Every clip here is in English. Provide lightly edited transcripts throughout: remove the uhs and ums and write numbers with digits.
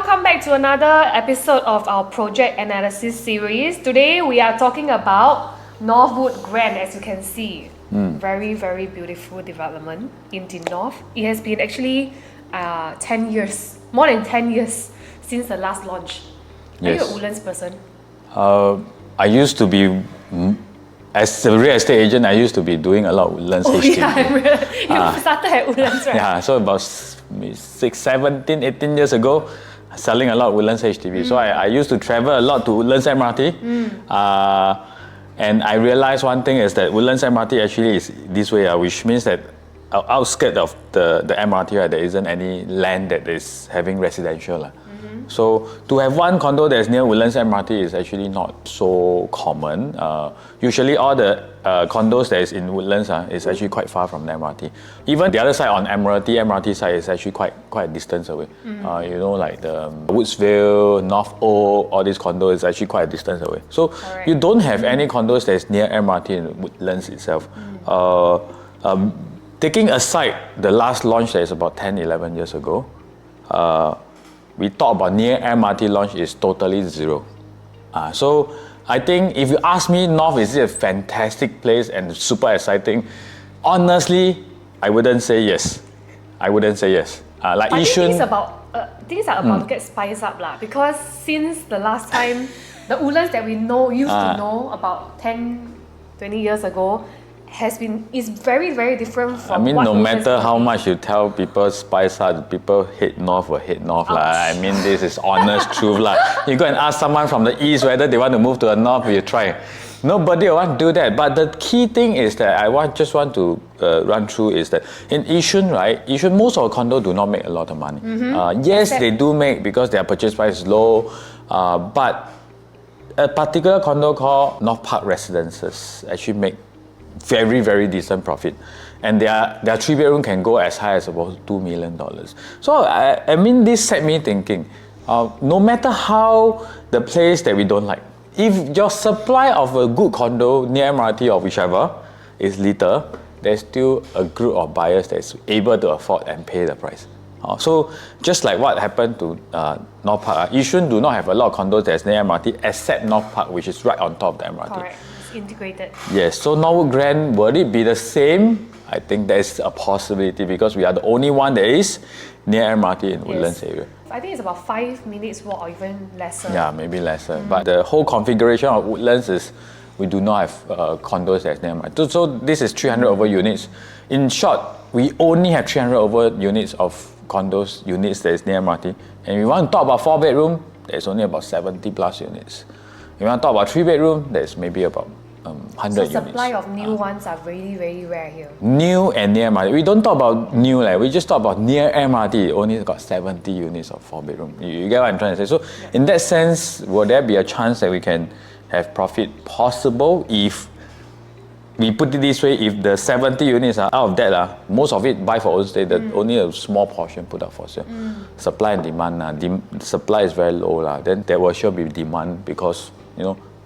welcome back to another episode of our project analysis series. Today we are talking about Norwood Grand, as you can see. Very, very beautiful development in the north. It has been actually 10 years, more than 10 years since the last launch. Are you a Woodlands person? I used to be, as a real estate agent, I used to be doing a lot of Woodlands HDB. Yeah, you started at Woodlands, right? Yeah, so about 17, 18 years ago, selling a lot of Woodlands HDB. So I used to travel a lot to Woodlands MRT. And I realized one thing is that Woodlands MRT actually is this way, which means that outskirts of the MRT, right, there isn't any land that is having residential. So to have one condo that's near Woodlands MRT is actually not so common. Usually all the condos that is in Woodlands is actually quite far from the MRT. Even the other side on MRT side is actually quite a distance away. You know, like the Woodsville, North Oak, all these condos is actually quite a distance away. So you don't have any condos that is near MRT in Woodlands itself. Taking aside the last launch that is about 10, 11 years ago, we talk about near MRT launch is totally zero. So I think if you ask me, North is a fantastic place and super exciting? Honestly, I wouldn't say yes. Like I Yishun, things are about to get spiced up because since the last time, the Woodlands that we used to know about 10, 20 years ago, is very, very different from what no Woodlands matter how much you tell people spice up, people hate North will hate North. This is honest truth. You go and ask someone from the East whether they want to move to the North, you try. Nobody will want to do that. But the key thing is that I just want to run through is that in Yishun, right? Yishun, most of the condos do not make a lot of money. Yes, they do make because their purchase price is low. But a particular condo called North Park Residences actually make very, very decent profit, and their 3-bedroom can go as high as about $2 million. So this set me thinking. No matter how the place that we don't like, if your supply of a good condo near MRT or whichever is little, there's still a group of buyers that's able to afford and pay the price. So just like what happened to North Park, Yishun do not have a lot of condos that's near MRT except North Park, which is right on top of the MRT. Correct. Integrated. Yes, so Norwood Grand, will it be the same? I think there's a possibility because we are the only one that is near MRT in Woodlands area. I think it's about 5 minutes walk or even lesser. Yeah, maybe lesser. But the whole configuration of Woodlands is we do not have condos that's near MRT. So this is 300 over units. In short, we only have 300 over units of condos, units that is near MRT. And we want to talk about 4-bedroom, there's only about 70 plus units. If you want to talk about 3-bedroom, there's maybe about 100 units. So supply of new ones are really, very rare here. New and near MRT. We don't talk about new, we just talk about near MRT. Only got 70 units of 4-bedroom. You get what I'm trying to say? So in that sense, will there be a chance that we can have profit possible if we put it this way, if the 70 units are out of that, most of it buy for own stay, only a small portion put up for sale. Supply and demand, supply is very low, then there will sure be demand because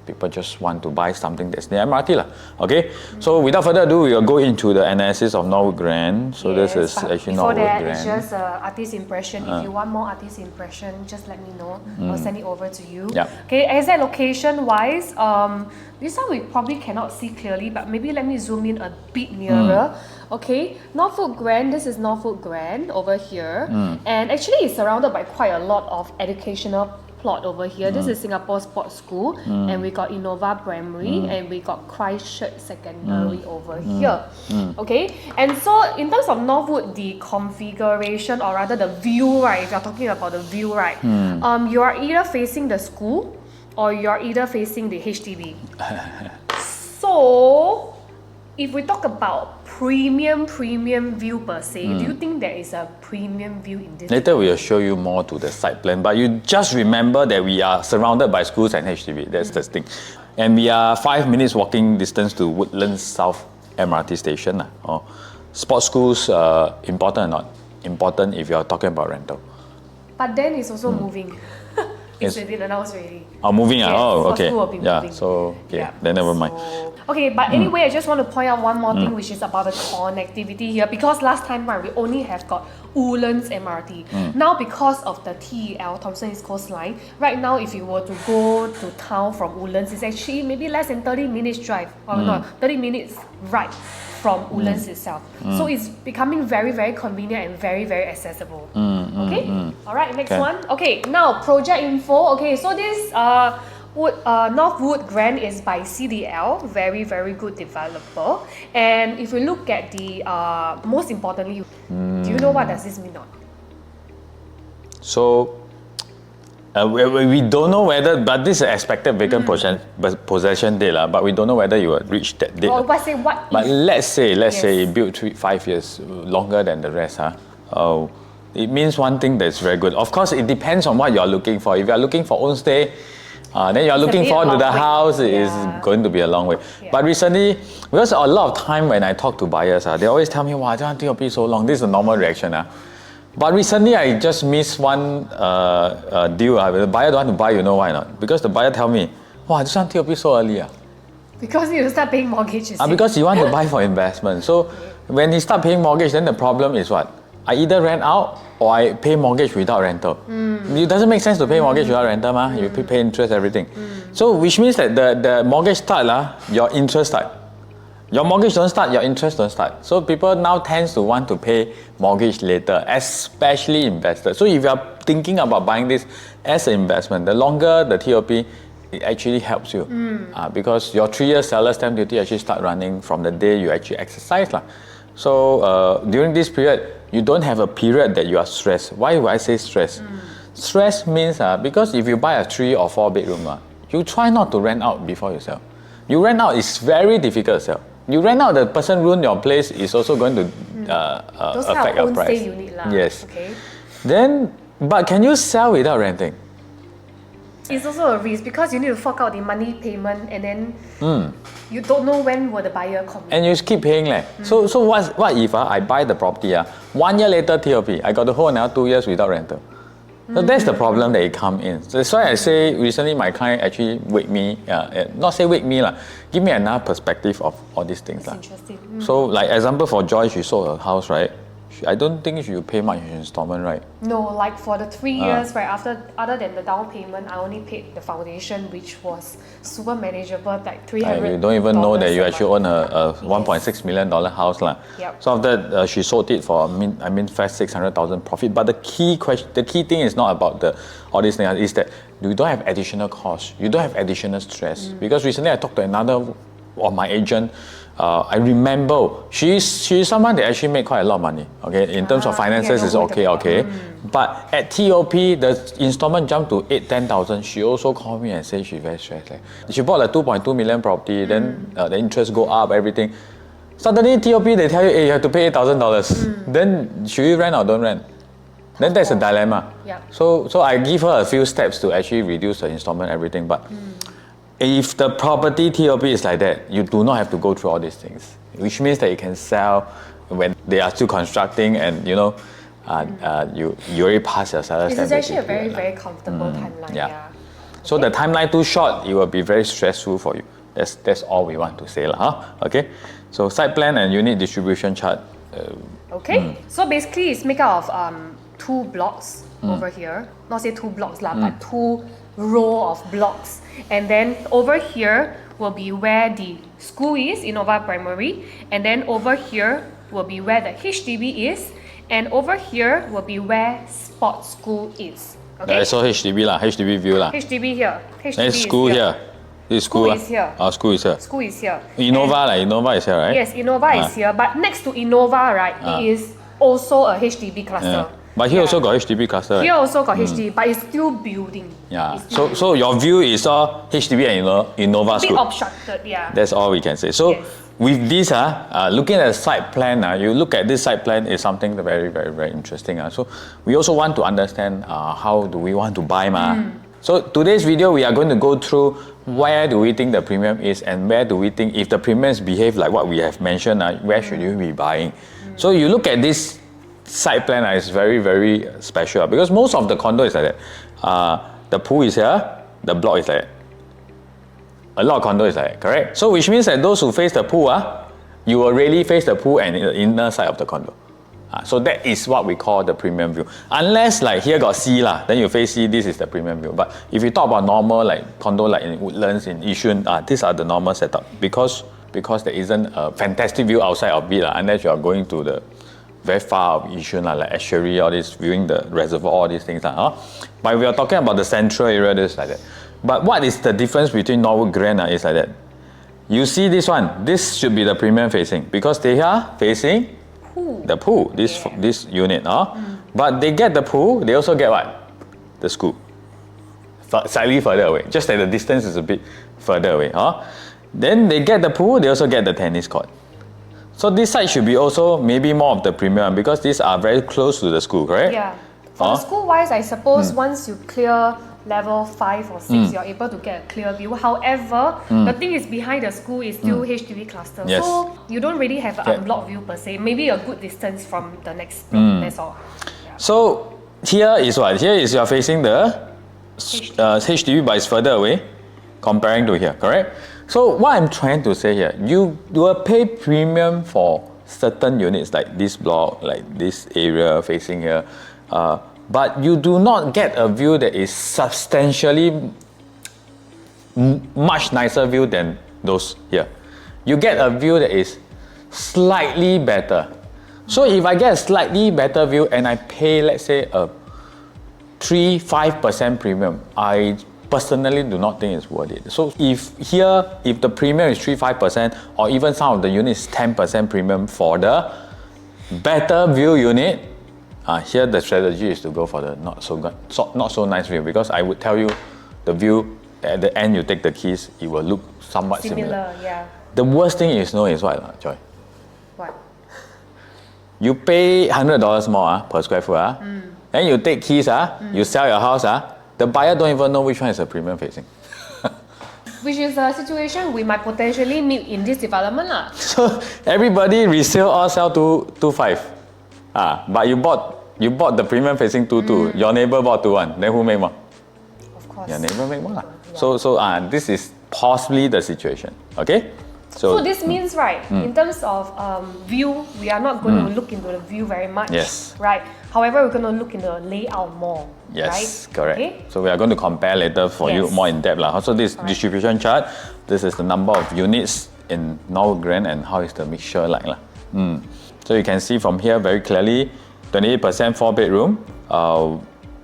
people just want to buy something that's near MRT. Okay? So without further ado, we will go into the analysis of Norwood Grand. So this is actually Norwood Grand. Before that, it's just artist impression. If you want more artist impression, just let me know. I'll send it over to you. Okay, exact location-wise, this one we probably cannot see clearly, but maybe let me zoom in a bit nearer. Okay, Norwood Grand, this is Norwood Grand over here. And actually it's surrounded by quite a lot of educational plot over here. This is Singapore Sports School, and we got Innova Primary, and we got Christchurch Secondary over here. Okay, and so in terms of Norwood, the configuration, or rather the view, right? If you're talking about the view, right? You are either facing the school or you're either facing the HDB. So if we talk about premium view per se, do you think there is a premium view in this? Later we will show you more to the site plan, but you just remember that we are surrounded by schools and HDB. That's the thing. And we are 5 minutes walking distance to Woodlands South MRT station. Sports schools, important or not? Important if you are talking about rental. But then it's also moving. It's been announced already. Oh, moving. Yes, Oh, for okay. school will be Yeah. moving. So then never mind. Okay, but anyway, I just want to point out one more thing, which is about the connectivity here. Because last time, right, we only have got Woodlands MRT. Now, because of the TEL, Thomson East Coast Line, right now, if you were to go to town from Woodlands, it's actually maybe less than 30 minutes drive, or no, 30 minutes ride from Woodlands itself. So it's becoming very, very convenient and very, very accessible. Okay? All right, next one. Okay, now project info. Okay, so this Norwood Grand is by CDL, very, very good developer. And if we look at the, most importantly, do you know what does this mean? So we don't know whether, but this is expected vacant possession date, but we don't know whether you will reach that date. Or what But let's say Yes. it built 5 years, longer than the rest. It means one thing that's very good. Of course, it depends on what you're looking for. If you're looking for own stay, then you're looking forward to the house, it is going to be a long way. But recently, because a lot of time when I talk to buyers, they always tell me, wow, this will be so long. This is a normal reaction. But recently, I just missed one deal. The buyer don't want to buy, you know why not? Because the buyer tell me, wow, this one TOP so early. Because you start paying mortgages. Because you want to buy for investment. So when he start paying mortgage, then the problem is what? I either rent out or I pay mortgage without rental. It doesn't make sense to pay mortgage without rental, you pay interest, everything. So which means that the mortgage start, your interest start. Your mortgage don't start, your interest don't start. So people now tends to want to pay mortgage later, especially investors. So if you are thinking about buying this as an investment, the longer the TOP, it actually helps you. Because your 3-year seller stamp duty actually start running from the day you actually exercise. So during this period, you don't have a period that you are stressed. Why would I say stress? Stress means because if you buy a 3 or 4 bedroom, you try not to rent out before you sell. You rent out, it's very difficult to sell. You rent out, the person ruin your place is also going to affect your price. Stay unit Yes. Okay. Then, but can you sell without renting? It's also a risk because you need to fork out the money payment and then you don't know when will the buyer come. And you keep paying. So what if I buy the property, 1 year later TOP, I got to hold now 2 years without rental. So that's the problem that it come in. So that's why I say recently my client actually wake me, not say wake me, give me another perspective of all these things. That's interesting. So like example for Joy, she sold her house, right? I don't think you pay much installment, right? No, like for the 3 years, right, other than the down payment, I only paid the foundation, which was super manageable, like $300. You don't even know that you actually own a $1.6 million house. Yep. So after that, she sold it for, first 600,000 profit. But the key thing is not about all these things, is that you don't have additional costs. You don't have additional stress. Because recently I talked to another of my agent. I remember she's someone that actually made quite a lot of money. Okay, in terms of finances, it's okay. But at TOP, the installment jumped to 8,000-10,000. She also called me and said she's very stressed. She bought a 2.2 million property, then the interest go up, everything. Suddenly TOP they tell you, hey, you have to pay $8,000. Then should you rent or don't rent? Then that's a dilemma. So I give her a few steps to actually reduce the installment, everything. But if the property TOP is like that, you do not have to go through all these things, which means that you can sell when they are still constructing and you already pass your seller stamp. It's actually a very, very comfortable timeline. So the timeline too short, it will be very stressful for you. That's all we want to say. Okay? So site plan and unit distribution chart. Okay, so basically it's made up of 2 blocks over here. Not say 2 blocks, but 2 row of blocks. And then over here will be where the school is, Innova Primary. And then over here will be where the HDB is. And over here will be where sports school is. Okay? I saw HDB HDB view HDB here. HDB and school is here. This school is here. School is here. School is here. Innova is here, right? Yes, Innova is here. But next to Innova, right, it is also a HDB cluster. But here also got HDB cluster, right? Here also got HDB, but it's still building. So your view is all HDB and Innova school. A bit obstructed, That's all we can say. So with this, looking at the site plan, you look at this site plan is something very, very, very interesting. So we also want to understand how do we want to buy. So today's video, we are going to go through where do we think the premium is and where do we think if the premiums behave like what we have mentioned, where should you be buying. So you look at this site plan is very, very special because most of the condo is like that. the pool is here, the block is like that. A lot of condo is like that, correct? So which means that those who face the pool, you will really face the pool and the inner side of the condo. So that is what we call the premium view. Unless like here got sea then you face sea, this is the premium view. But if you talk about normal like condo like in Woodlands, in Yishun, these are the normal setup because there isn't a fantastic view outside of it unless you are going to the very far of Yishun like Estuary, all this, viewing the reservoir, all these things. But we are talking about the central area, this like that. But what is the difference between Norwood Grand is like that? You see this one, this should be the premium facing because they are facing the pool, this unit. But they get the pool, they also get what? The school. Slightly further away, just that the distance is a bit further away. Then they get the pool, they also get the tennis court. So this side should be also maybe more of the premium because these are very close to the school, correct? Yeah. For the school-wise, I suppose once you clear level 5 or 6, you're able to get a clear view. However, the thing is behind the school is still HDB cluster. Yes. So you don't really have an unblocked view per se. Maybe a good distance from the next block, that's all. Yeah. So here is what? Here is you're facing the HDB, but it's further away comparing to here, correct? So what I'm trying to say here, you will pay premium for certain units like this block, like this area facing here, but you do not get a view that is substantially much nicer view than those here. You get a view that is slightly better. So if I get a slightly better view and I pay, let's say, a 3-5% premium, I personally do not think it's worth it. So if the premium is 3-5% or even some of the units 10% premium for the better view unit, here the strategy is to go for the not so nice view because I would tell you the view at the end you take the keys, it will look somewhat similar. Yeah. The worst thing is what, Joy? What? You pay $100 more per square foot, then you take keys, you sell your house, the buyer don't even know which one is a premium facing. Which is a situation we might potentially meet in this development. So everybody resale or sell 2.5. But you bought the premium facing 2.2. Your neighbor bought 2.1. Then who make more? Of course. Your neighbor make more. Yeah. So this is possibly the situation. Okay? So this means, right, in terms of view, we are not going to look into the view very much. Yes. Right. However, we're going to look into the layout more. Yes, right? correct. Okay? So we are going to compare later for you more in depth. So this distribution chart, this is the number of units in Norwood Grand and how is the mixture like. So you can see from here very clearly, 28% 4-bedroom,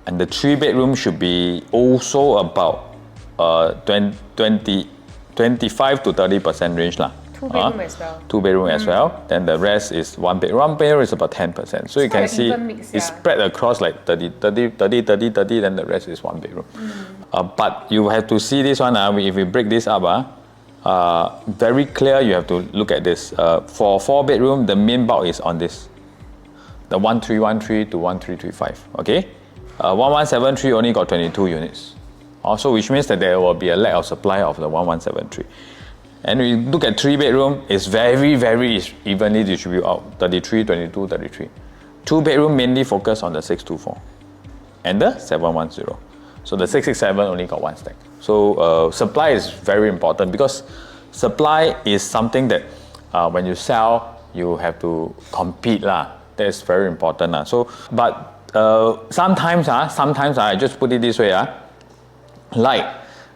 and the 3-bedroom should be also about 25 to 30% range. 2-bedroom as well. 2-bedroom as well. Then the rest is 1-bedroom. 1-bedroom is about 10%. So you can see it's spread across like 30, then the rest is 1-bedroom. But you have to see this one, if we break this up, very clear, you have to look at this. For 4-bedroom, the main bulk is on this. The 1313 to 1335, okay? 1173 only got 22 units. Also, which means that there will be a lack of supply of the 1173. And we look at 3-bedroom, it's very, very evenly distributed out. 33, 22, 33. 2-bedroom mainly focus on the 624 and the 710. So the 667 only got 1 stack. So supply is very important because supply is something that when you sell, you have to compete. That's very important. So, but sometimes I just put it this way. Like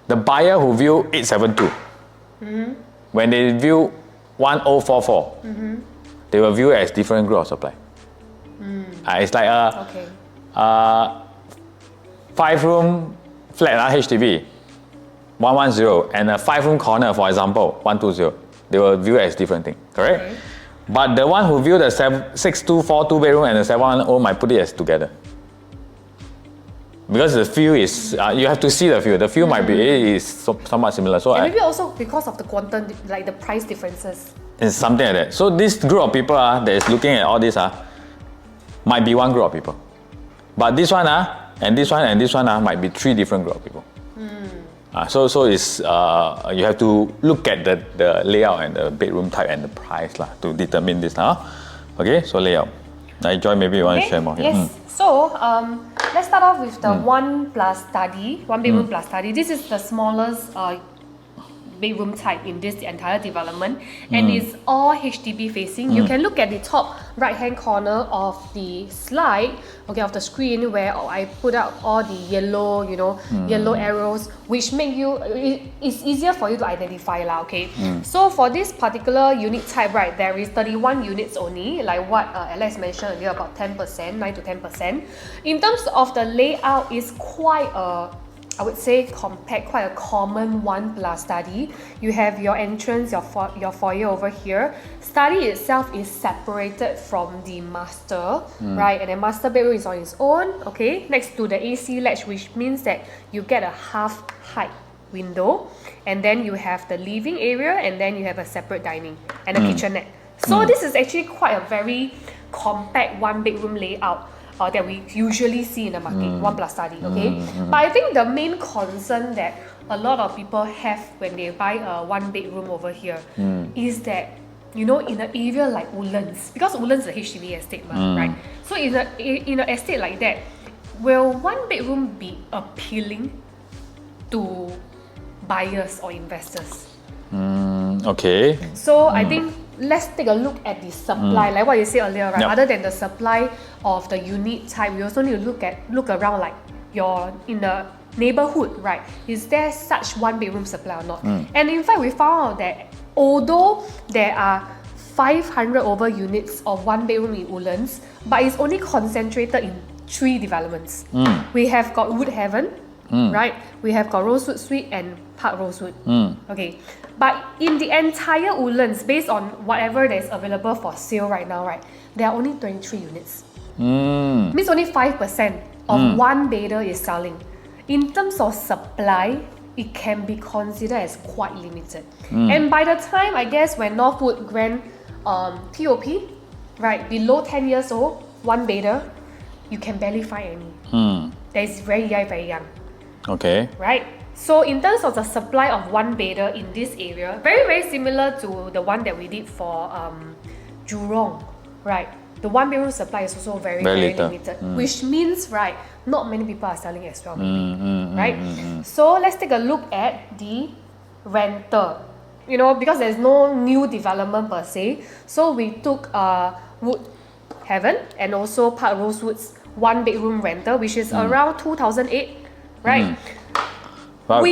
the buyer who view 872, when they view 1044, they will view it as different group of supply. It's like a 5-room flat HDB, 110, and a 5-room corner, for example, 120. They will view it as different thing, correct? Okay. But the one who view the 624 2-bedroom and the 710 might put it as together. Because the feel is, you have to see the feel. The feel might be somewhat similar. So and maybe also because of the quantum, like the price differences. It's something like that. So this group of people that is looking at all this might be one group of people. But this one and this one and this one might be 3 different group of people. So it's you have to look at the layout and the bedroom type and the price to determine this. Okay, so layout. Now, Joy, maybe you want to share more here. Yes. So let's start off with the one bedroom plus study. This is the smallest bedroom type in this entire development, and it's all HDB facing. You can look at the top right hand corner of the slide, of the screen, where I put out all the yellow, yellow arrows, which make it's easier for you to identify lah. Okay, so for this particular unit type, right, there is 31 units only, like what Alex mentioned earlier, about 10%, 9 to 10%. In terms of the layout, is quite I would say compact, quite a common one plus study. You have your entrance, your foyer over here. Study itself is separated from the master, right? And the master bedroom is on its own, okay? Next to the AC latch, which means that you get a half height window. And then you have the living area, and then you have a separate dining and a kitchenette. So this is actually quite a very compact one bedroom layout that we usually see in the market, one plus study, okay? But I think the main concern that a lot of people have when they buy a one bedroom over here is that, in an area like Woodlands, because Woodlands is a HDB estate, right? So in an estate like that, will one bedroom be appealing to buyers or investors? Okay. So I think let's take a look at the supply, like what you said earlier, right? Other than the supply of the unit type, we also need to look around, like in the neighborhood, right? Is there such one bedroom supply or not? And in fact, we found out that although there are 500 over units of one bedroom in Woodlands, but it's only concentrated in 3 developments. We have got Wood Heaven, right? We have got Rosewood Suite and Park Rosewood. Okay, but in the entire Woodlands, based on whatever that is available for sale right now, right, there are only 23 units. Means only 5% of one bedder is selling. In terms of supply, it can be considered as quite limited. And by the time, I guess, when Norwood Grand TOP, right, below 10 years old, one bedder, you can barely find any. That is very young. Okay. Right? So in terms of the supply of one bedder in this area, very, very similar to the one that we did for Jurong, right? The one bedroom supply is also very, very limited, which means, right, not many people are selling as well, maybe, right? So let's take a look at the rental, because there's no new development per se. So we took Wood Heaven and also Park Rosewood's one bedroom rental, which is around 2008, right? But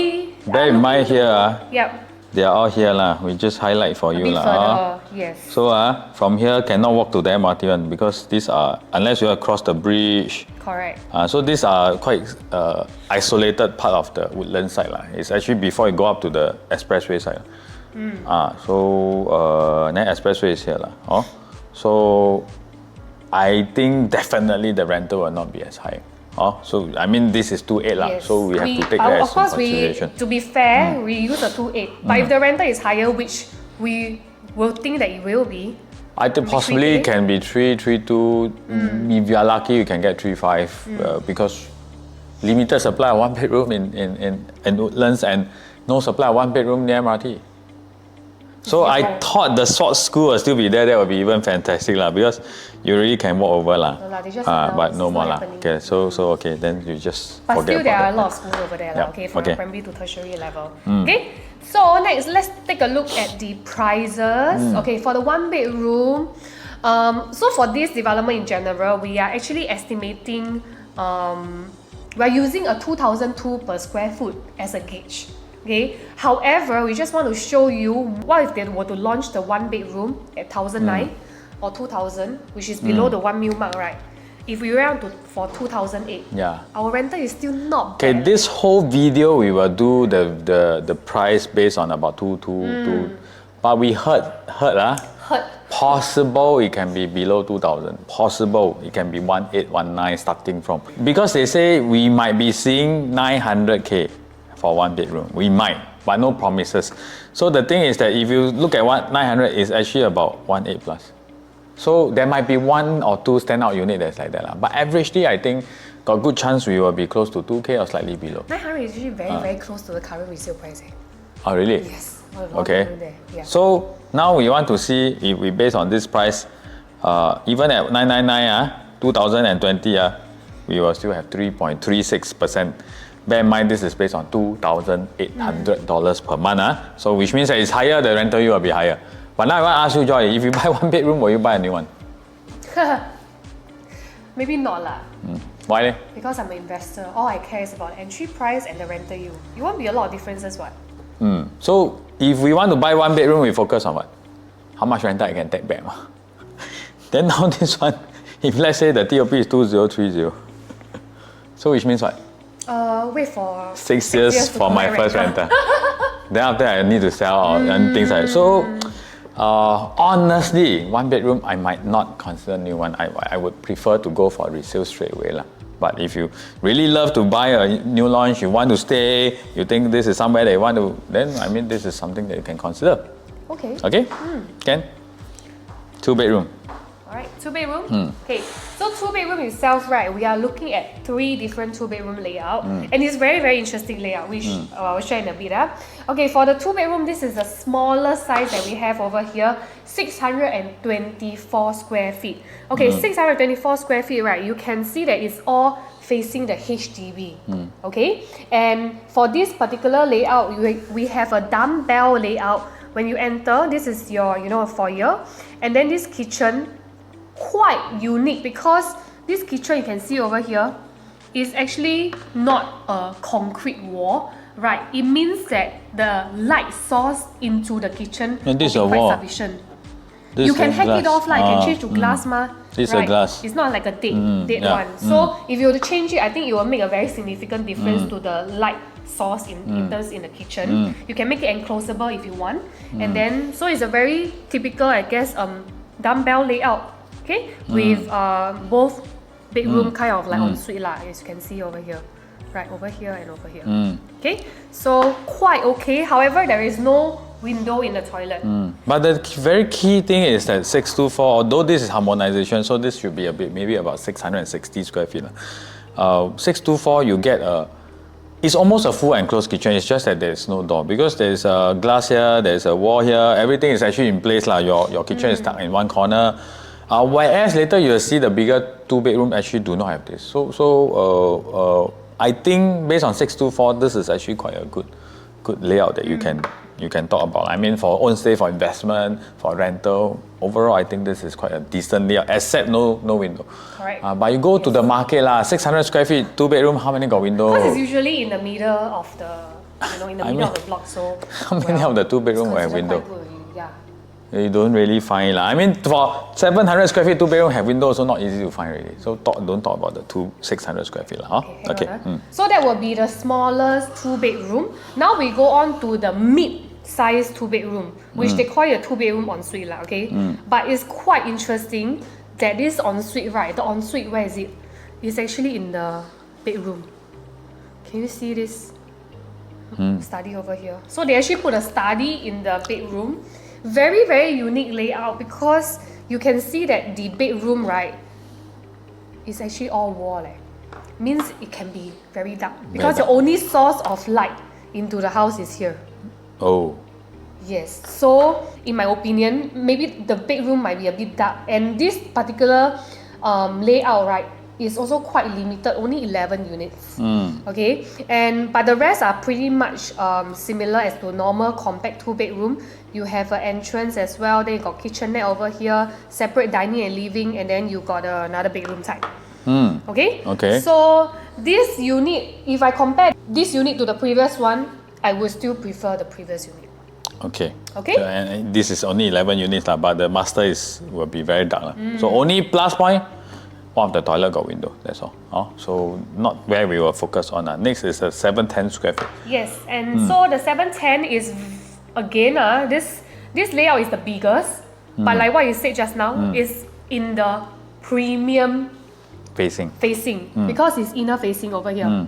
bear in mind here, yep, they are all here lah. We just highlight for you lah. Yes. So from here cannot walk to the MRT one, because these are, unless you across the bridge. Correct. So these are quite isolated part of the Woodland side lah. It's actually before you go up to the expressway side. So then expressway is here lah. So I think definitely the rental will not be as high. So I mean, this is 2.8 lah. Yes. So we have to take that as consideration. To be fair, we use a 2.8. But if the rental is higher, which we will think that it will be, I think possibly it can be 3.2. If you are lucky, you can get 3.5 because limited supply of one bedroom in Woodlands and no supply of one bedroom near MRT. So I thought the SWOT school will still be there. That would be even fantastic lah, because you really can walk over lah. But no more lah. Okay, so okay, then you just but forget still there are about a lot of schools over there, okay, from primary to tertiary level. Okay, so next let's take a look at the prices. Okay, for the one bedroom, so for this development in general, we are actually estimating, we're using a 2002 per square foot as a gauge. Okay. However, we just want to show you what if they were to launch the one bedroom at 1,009 or 2,000, which is below the 1 mil mark, right? If we round for 2008, our rental is still not bad. Okay, this whole video we will do the price based on about 2, but we heard possible it can be below 2,000. Possible it can be 1,819 starting from, because they say we might be seeing 900K for one bedroom. We might, but no promises. So the thing is that if you look at 900, is actually about 1.8 plus. So there might be 1 or 2 standout unit that's like that. But averagely, I think got good chance we will be close to 2K or slightly below. 900 is usually very close to the current resale price. Oh really? Yes. Okay. So now we want to see if we base on this price, even at 999, 2020, we will still have 3.36%. Bear in mind, this is based on $2,800 per month. So which means that it's higher, the rental yield will be higher. But now I want to ask you, Joy, if you buy one bedroom, will you buy a new one? Maybe not lah. Why? Because I'm an investor. All I care is about entry price and the rental yield. You won't be a lot of differences, what? So if we want to buy one bedroom, we focus on what? How much rental I can take back. Then now this one, if let's say the TOP is 2030, so which means what? Wait for 6 years for my first rental. Then after I need to sell and things like that. So honestly, one bedroom I might not consider new one. I would prefer to go for resale straight away lah. But if you really love to buy a new launch, you want to stay, you think this is somewhere that you want to, then I mean this is something that you can consider. Okay. Okay? Ken? 2 bedroom. Alright, 2 bedroom. Okay, so 2 bedroom itself, right? We are looking at 3 different 2 bedroom layout, and it's very, very interesting layout, which I'll share in a bit. Okay, for the 2 bedroom, this is the smaller size that we have over here, 624 square feet. Okay, 624 square feet, right? You can see that it's all facing the HDB. Okay, and for this particular layout, we have a dumbbell layout. When you enter, this is your, foyer, and then this kitchen. Quite unique because this kitchen you can see over here is actually not a concrete wall, right? It means that the light source into the kitchen will be quite sufficient. You can hack it off, like you can change to glass, This is a glass. It's not like a dead one. So if you were to change it, I think it will make a very significant difference to the light source in terms in the kitchen. You can make it enclosable if you want, and then so it's a very typical, I guess, dumbbell layout. Okay, with both bedroom kind of like ensuite lah, as you can see over here, right over here and over here. Okay, so quite okay. However, there is no window in the toilet. But the very key thing is that 624, although this is harmonization, so this should be a bit, maybe about 660 square feet. 624, you get it's almost a full enclosed kitchen. It's just that there's no door because there's a glass here, there's a wall here. Everything is actually in place lah. Your kitchen is stuck in one corner. Whereas later you'll see the bigger 2 bedroom actually do not have this. So I think based on 624, this is actually quite a good layout that you can talk about. I mean, for own stay, for investment, for rental, overall I think this is quite a decent layout, except no window. Correct. But you go to the market lah, 600 square feet, 2 bedroom, how many got window? Because it's usually in the middle of the, in the middle of the block. So how many of the 2 bedroom will have window? You don't really find lah. I mean, for 700 square feet, 2 bedroom have window, also not easy to find really. So don't talk about the 600 square feet lah. Okay. So that will be the smallest 2 bedroom. Now we go on to the mid-size 2 bedroom, which they call it a 2 bedroom ensuite lah. Okay, but it's quite interesting that this ensuite, right? The ensuite, where is it? It's actually in the bedroom. Can you see this study over here? So they actually put a study in the bedroom. Very, very unique layout because you can see that the bedroom, right, is actually all wall. Means it can be very dark because the only source of light into the house is here. Oh. Yes. So, in my opinion, maybe the bedroom might be a bit dark, and this particular layout, right, is also quite limited, only 11 units. Okay, but the rest are pretty much similar as to normal compact 2 bedroom. You have an entrance as well, then you got kitchenette over here, separate dining and living, and then you got another bedroom type. Okay? So this unit, if I compare this unit to the previous one, I would still prefer the previous unit. Okay. Okay? So, and this is only 11 units, but the master will be very dark. So only plus point, one of the toilet got window, that's all. So not where we will focus on. Next is a 710 square feet. Yes, and so the 710 is, again, this layout is the biggest, but like what you said just now, is in the premium facing because it's inner facing over here.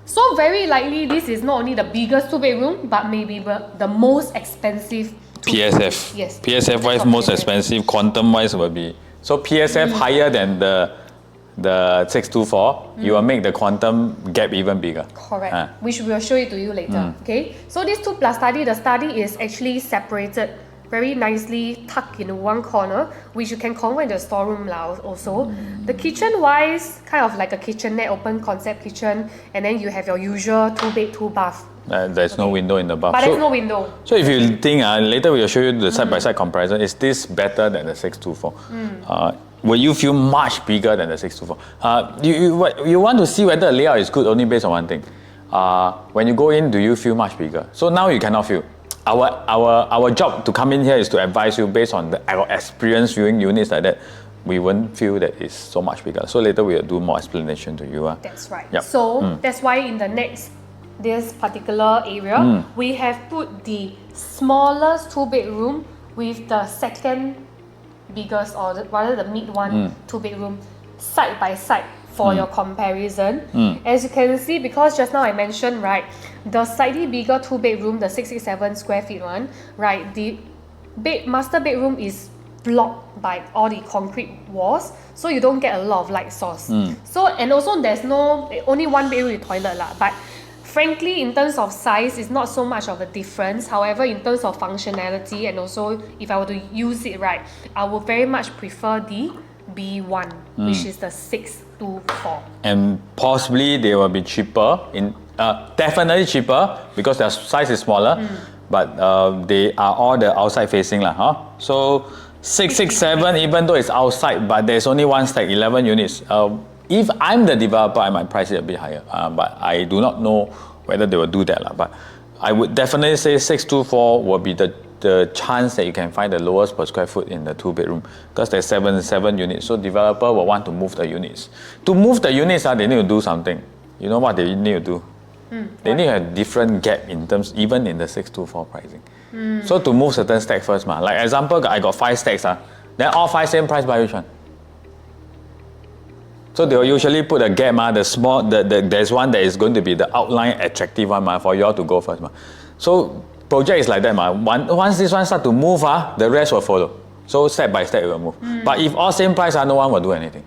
So very likely this is not only the biggest 2 bedroom, but maybe the most expensive PSF. Yes. PSF wise most expensive, quantum wise will be. So PSF higher than the 624, you will make the quantum gap even bigger. Correct. Which we will show it to you later. Okay. So this 2+ study, the study is actually separated very nicely tucked in one corner, which you can convert into a storeroom also. The kitchen wise, kind of like a kitchenette, open concept kitchen, and then you have your usual 2-bed, 2-bath. There's no window in the bath. But there's no window. So if you think, later we'll show you the side-by-side comparison, is this better than the 624? Will you feel much bigger than the 624? You want to see whether the layout is good only based on one thing. When you go in, do you feel much bigger? So now you cannot feel. Our job to come in here is to advise you based on our experience viewing units like that. We won't feel that it's so much bigger. So later we'll do more explanation to you. That's right. Yep. So that's why in this particular area, we have put the smallest 2-bedroom with the second biggest, or rather the mid one 2-bedroom, side by side for your comparison. As you can see, because just now I mentioned, right, the slightly bigger 2-bedroom, the 667 square feet one, right, the master bedroom is blocked by all the concrete walls, so you don't get a lot of light source. So, and also there's only one bedroom with toilet lah, but frankly, in terms of size, it's not so much of a difference. However, in terms of functionality, and also if I were to use it right, I would very much prefer the B1, which is the 624. And possibly they will be cheaper, definitely cheaper because their size is smaller, but they are all the outside facing lah. So 667, even though it's outside, but there's only one stack, 11 units. If I'm the developer, I might price it a bit higher, but I do not know whether they will do that lah. But I would definitely say 624 will be the chance that you can find the lowest per square foot in the 2-bedroom, because there's 7 units. So developer will want to move the units. To move the units, they need to do something. You know what they need to do? They need a different gap in terms, even in the 624 pricing. So to move certain stacks first, like example, I got 5 stacks, then all 5 same price by which one? So they'll usually put a gap, there's one that is going to be the outline attractive one, for you all to go first. So project is like that. Once this one start to move, the rest will follow. So step by step it will move. But if all same price, no one will do anything.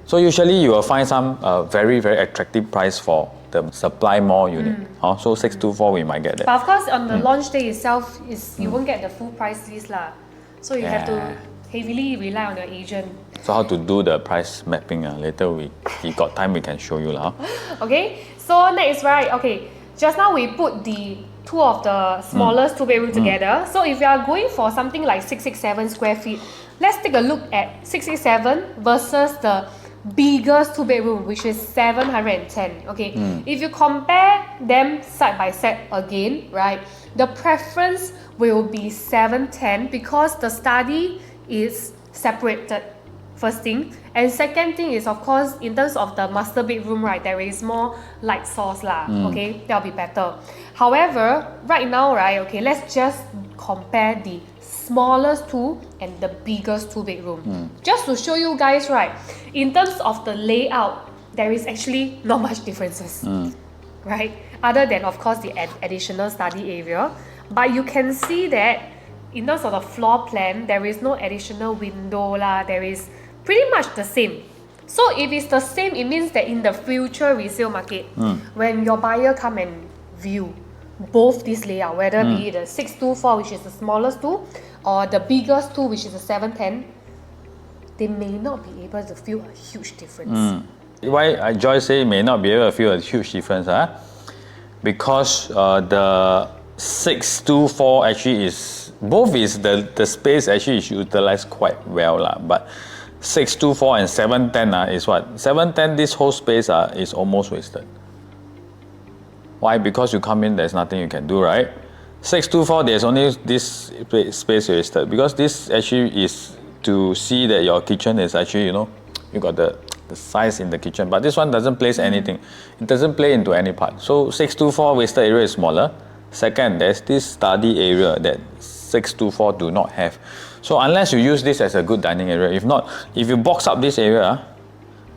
So usually you will find some very, very attractive price for the supply more unit. So 624 we might get that. But of course on the launch day itself, you won't get the full price list lah. So you have to heavily rely on your agent. So how to do the price mapping? Later if got time we can show you lah. Okay, so next, right, okay, just now we put the two of the smallest 2-bedroom together. So if you are going for something like 667 square feet, let's take a look at 667 versus the biggest 2-bedroom, which is 710. Okay, if you compare them side by side again, right, the preference will be 710 because the study is separated, first thing. And second thing is, of course, in terms of the master bedroom, right, there is more light source lah. Okay, that'll be better. However, right now, right, okay, let's just compare the smallest 2 and the biggest 2-bedroom. Just to show you guys, right, in terms of the layout, there is actually not much differences, right? Other than, of course, the additional study area. But you can see that in terms of the floor plan, there is no additional window lah. There is pretty much the same. So if it's the same, it means that in the future resale market, when your buyer come and view both this layout, whether be it the 624, which is the smallest 2, or the biggest 2, which is the 710, they may not be able to feel a huge difference. Why Joyce say may not be able to feel a huge difference? Because the 624 actually is, both is the space actually is utilized quite well lah. But 624 and 710 is what? 710, this whole space is almost wasted. Why? Because you come in, there's nothing you can do, right? 624, there's only this space wasted, because this actually is to see that your kitchen is actually, you got the size in the kitchen, but this one doesn't place anything. It doesn't play into any part. So 624 wasted area is smaller. Second, there's this study area that 624 do not have. So unless you use this as a good dining area, if not, if you box up this area,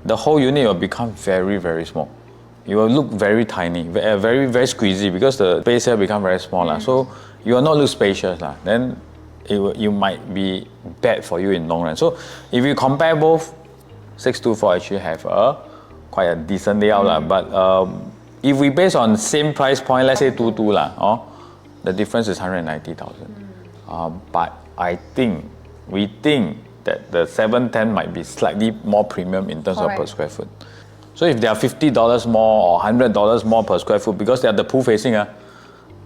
the whole unit will become very, very small. It will look very tiny, very, very squeezy, because the space here become very small. So you will not look spacious. Then you might be bad for you in long run. So if you compare both, 624 actually have quite a decent layout. But if we base on same price point, let's say 22 the difference is 190,000. But we think that the 710 might be slightly more premium in terms of per square foot. So if they are $50 more or $100 more per square foot because they are the pool facing,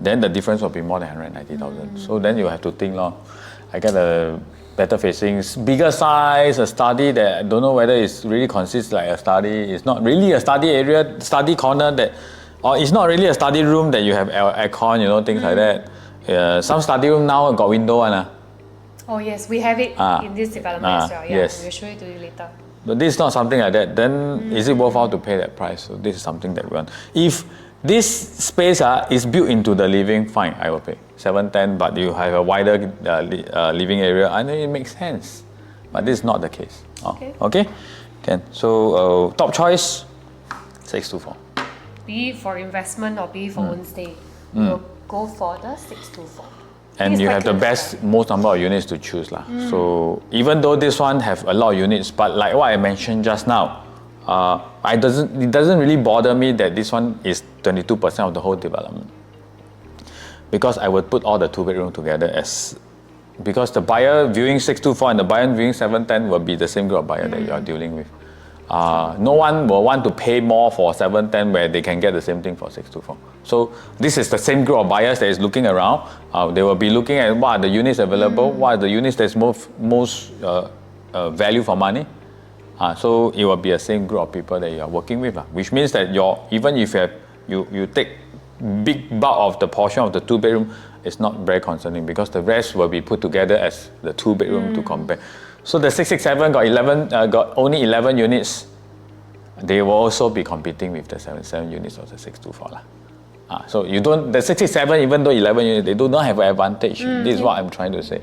then the difference will be more than 190,000. So then you have to think, I get a better facing, bigger size, a study that I don't know whether it really consists like a study. It's not really a study area, study corner or it's not really a study room that you have aircon, things like that. Some study room now got window one. Oh yes, we have it in this development as well. Yeah, yes. We'll show it to you later. But this is not something like that. Then is it worthwhile to pay that price? So this is something that we want. If this space is built into the living, fine, I will pay 710. But you have a wider living area, I know it makes sense. But this is not the case. Okay. Then so top choice 624. Be it for investment or be it for own stay, we'll go for the 624. And you have the most number of units to choose. So even though this one have a lot of units, but like what I mentioned just now, it doesn't really bother me that this one is 22% of the whole development. Because I would put all the 2-bedroom together because the buyer viewing 624 and the buyer viewing 710 will be the same group of buyer that you are dealing with. No one will want to pay more for 710 where they can get the same thing for 624. So this is the same group of buyers that is looking around. They will be looking at what are the units available, what are the units that's most value for money. So it will be the same group of people that you are working with, which means that even if you take big bulk of the portion of the 2-bedroom, it's not very concerning because the rest will be put together as the 2-bedroom to compare. So the 667 got only 11 units. They will also be competing with the 77 units of the 624. So the 667, even though 11 units, they do not have an advantage. This is what I'm trying to say.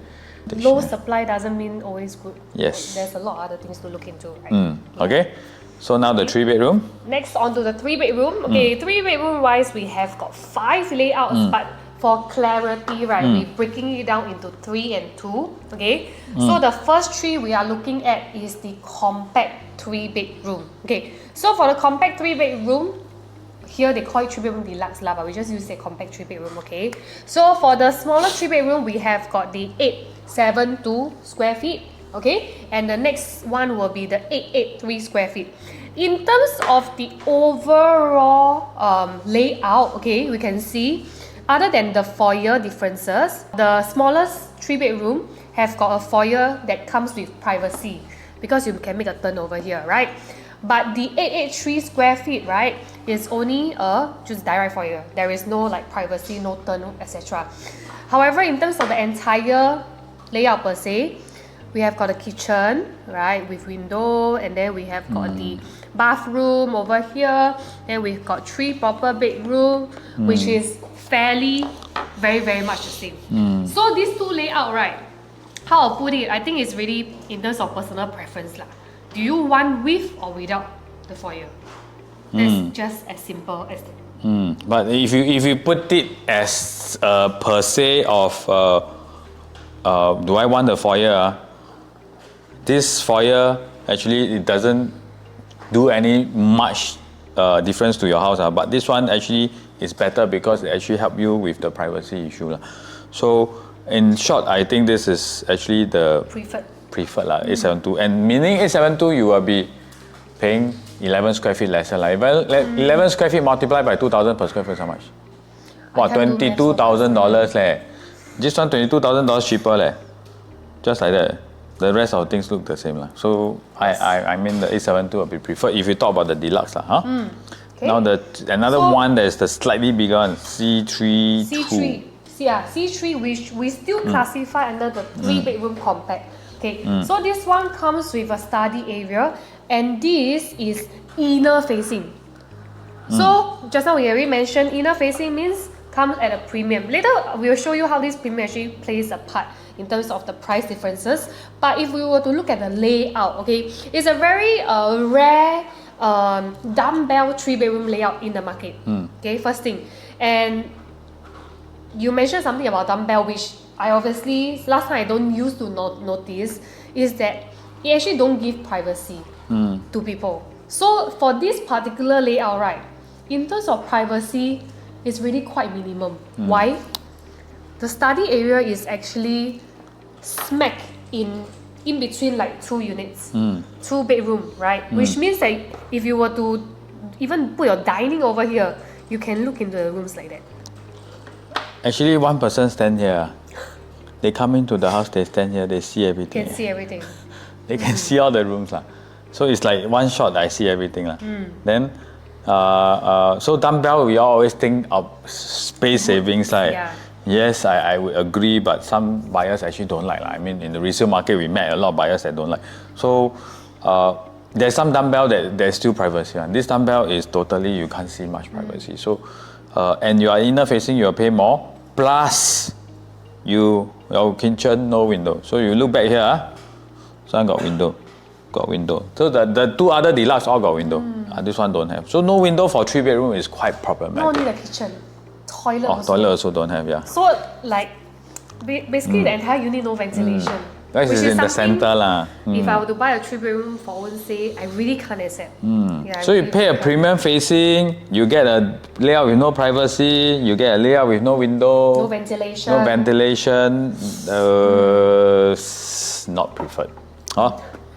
Low supply doesn't mean always good. Yes. There's a lot of other things to look into, right? Okay. So now the 3-bedroom. Next on to the 3-bedroom. Okay, 3-bedroom wise, we have got 5 layouts, but for clarity, right, we're breaking it down into 3 and 2. Okay. So the first 3 we are looking at is the compact 3-bedroom. Okay. So for the compact 3-bedroom, here they call it 3-bedroom deluxe but we just use the compact 3-bedroom, okay? So for the smaller 3-bedroom, we have got the 872 square feet, okay? And the next one will be the 883 square feet. In terms of the overall layout, okay, we can see, other than the foyer differences, the smallest 3-bedroom have got a foyer that comes with privacy because you can make a turn over here, right? But the 883 square feet, right, is only just direct foyer. There is no like privacy, no turn, etc. However, in terms of the entire layout per se, we have got a kitchen, right, with window, and then we have got the bathroom over here. Then we've got 3 proper bedroom, which is fairly, very, very much the same. So these 2 layout, right, how I'll put it, I think it's really in terms of personal preference lah. Do you want with or without the foyer? That's just as simple as that. But if you put it as per se of do I want the foyer? This foyer actually it doesn't do any much difference to your house. But this one actually is better because it actually help you with the privacy issue. So in short, I think this is actually the preferred 872, and meaning 872 you will be paying 11 square feet lesser. 11 square feet multiplied by 2,000 per square foot is how much? What, $22,000 This one $22,000 cheaper Just like that. The rest of the things look the same So I mean the 872 will be preferred if you talk about the deluxe Okay. Now another one that is the slightly bigger one, C3. C3, which we still classify under the 3-bedroom compact. Okay, so this one comes with a study area, and this is inner facing. So just now we already mentioned inner facing means comes at a premium. Later we'll show you how this premium actually plays a part in terms of the price differences. But if we were to look at the layout, okay, it's a very rare dumbbell 3-bedroom layout in the market. Okay, first thing. And you mentioned something about dumbbell, which I obviously last time I don't used to notice, is that it actually don't give privacy to people. So for this particular layout, right, in terms of privacy, it's really quite minimum. Why? the study area is actually smack in between like 2 units, 2 bedroom, right? Which means that if you were to even put your dining over here, you can look into the rooms like that. Actually, one person stand here. They come into the house, they stand here, they see everything. Can see everything. They can see all the rooms. So it's like one shot, I see everything. Then, so dumbbell, we always think of space savings. Yes, I would agree, but some buyers actually don't like. I mean, in the resale market, we met a lot of buyers that don't like. So there's some dumbbell that there's still privacy. This dumbbell is totally, you can't see much privacy. So, and you are inner facing, you'll pay more. Plus, your kitchen, no window. So you look back here, some got window. So the 2 other deluxe all got window. This one don't have. So no window for 3 bedroom is quite problematic. No need a kitchen. Toilet toilet also don't have, yeah. So like, basically the entire unit no ventilation. That is in the center. If I were to buy a 3 bedroom for one say, I really can't accept. Yeah, so you pay a premium facing, you get a layout with no privacy, you get a layout with no window. No ventilation. No ventilation. Not preferred.